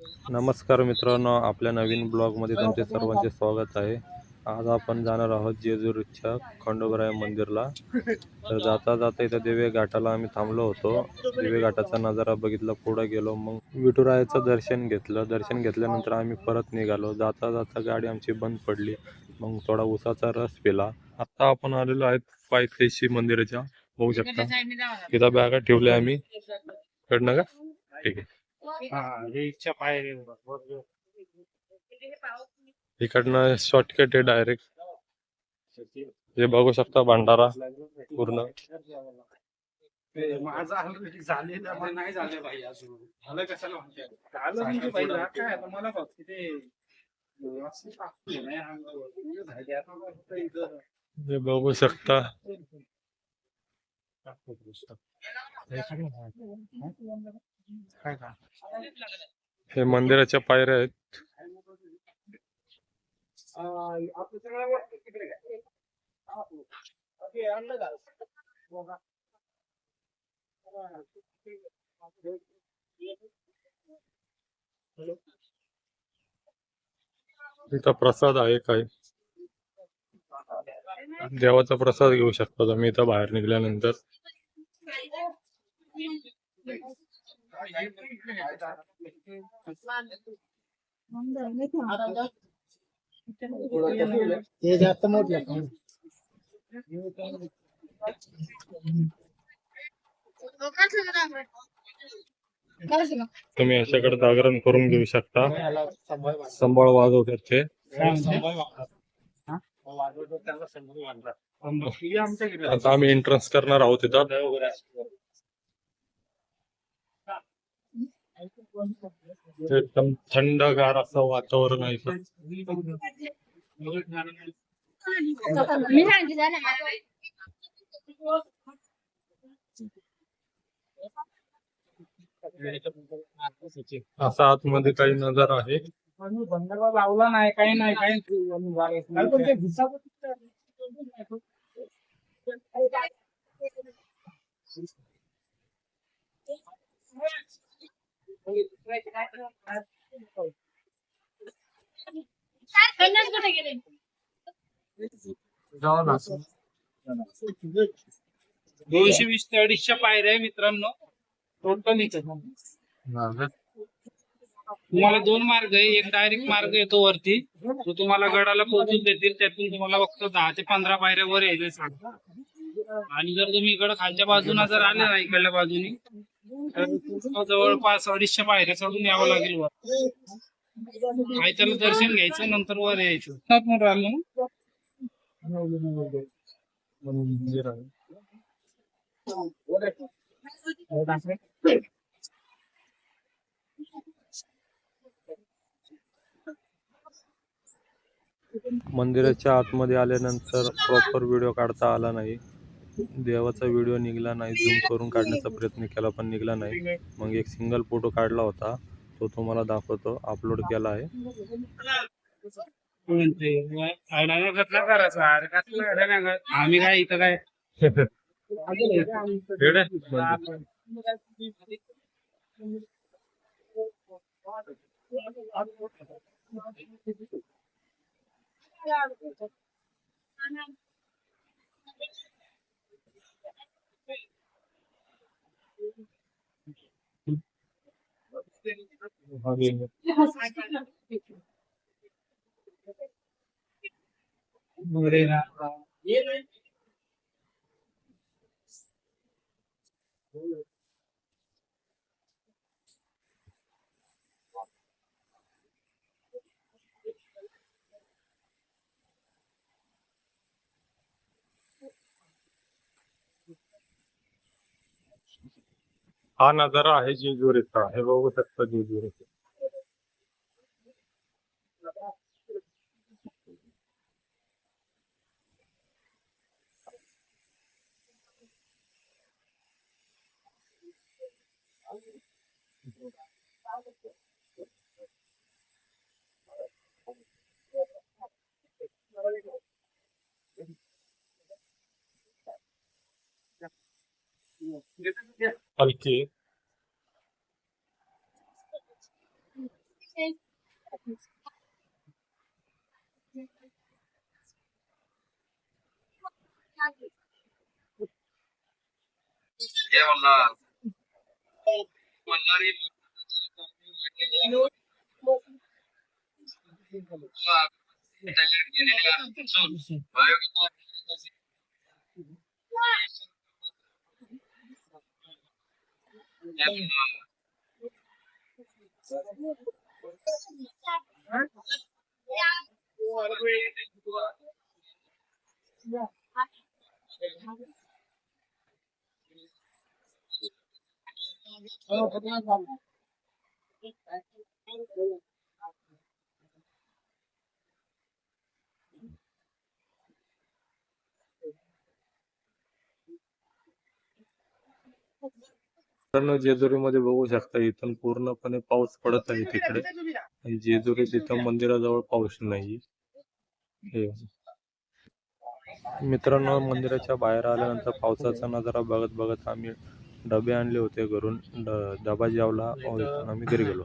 नमस्कार मित्रांनो, आपल्या नवीन ब्लॉगमध्ये तुमचे सर्वांचे स्वागत आहे. आज आपण जाणार आहोत जेजुरीच्या खंडोबाराय मंदिरला. तर जाता जाता इथं दिवे घाटाला आम्ही थांबलो होतो. दिवे घाटाचा नजारा बघितला, पुढे गेलो, मग विठुरायाचं दर्शन घेतलं. दर्शन घेतल्यानंतर आम्ही परत निघालो. जाता जाता गाडी आमची बंद पडली, मग थोडा उसाचा रस पिला. आता आपण आलेलो आहेत पायथ्याशी मंदिराच्या. बघू शकता इथं बॅगा ठेवल्या आम्ही. कडनं का ठीक आहे. इकडनं शॉर्टकट आहे डायरेक्ट. हे बघू शकता भंडारा पूर्ण. माझं ऑलरेडी झालेलं पण नाही झालं भाई अजून. झालं कशाला म्हणते झालं म्हणजे भाई काय आता मला फक्त ते असं टाकतोय ना अंगावर झाले आता फक्त इथं हे बघू शकता काय का हे मंदिराच्या पायऱ्या आहेत. आपलं सगळं तिकडे काय आणलं का इथं प्रसाद आहे काय, देवाचा प्रसाद घेऊ शकता तुम्ही इथं बाहेर निघाल्यानंतर. ते जास्त मोठलं तुम्ही याच्याकडे जागरण करून घेऊ शकता. संभाळ वाजवतात ते. आता आम्ही एंट्रन्स करणार आहोत इथं. एकदम थंडगार असं वातावरण आहे इथं. असा आतमध्ये काही नजारा आहे. बंदरला लावला नाही काही नाही काही दोनशे 20 ते 250 पायऱ्या आहे मित्रांनो टोटल इथं. तुम्हाला दोन मार्ग आहे, एक डायरेक्ट मार्ग येतो वरती तो तुम्हाला गडाला पोहोचून देतील, त्यातून तुम्हाला फक्त 10 ते 15 पायऱ्या वर यायचे सांगता. आणि जर तुम्ही इकडे खालच्या बाजूला जर आले ना इकडल्या बाजूनी तर जवळपास 250 पायऱ्या चढून यावं लागेल वर. काही त्याला दर्शन घ्यायचं नंतर वर यायचं राहिलं ना. मंदिराच्या आतमध्ये आल्यानंतर प्रॉपर व्हिडिओ काढता आला नाही. देवाचा व्हिडिओ निघाला नाही. झूम करून काढण्याचा प्रयत्न केला पण निघाला नाही. मग एक सिंगल फोटो काढला होता, तो तुम्हाला दाखवतो. अपलोड केला आहे. आम्ही काय इथं काय हा नजारा आहे जेजुरीचा. हे बघू शकता जेजुरीचा. हलकी मित्रांनो, जेजुरीमध्ये बघू शकता इथून पूर्णपणे पाऊस पडत आहे तिकडे. आणि जेजुरी तिथं मंदिराजवळ पाऊस नाही. हे मित्रांनो, मंदिराच्या बाहेर आल्यानंतर पावसाचा नजारा बघत बघत आम्ही डबे आणले होते घरून. डबा जेवला, इथून आम्ही घरी गेलो.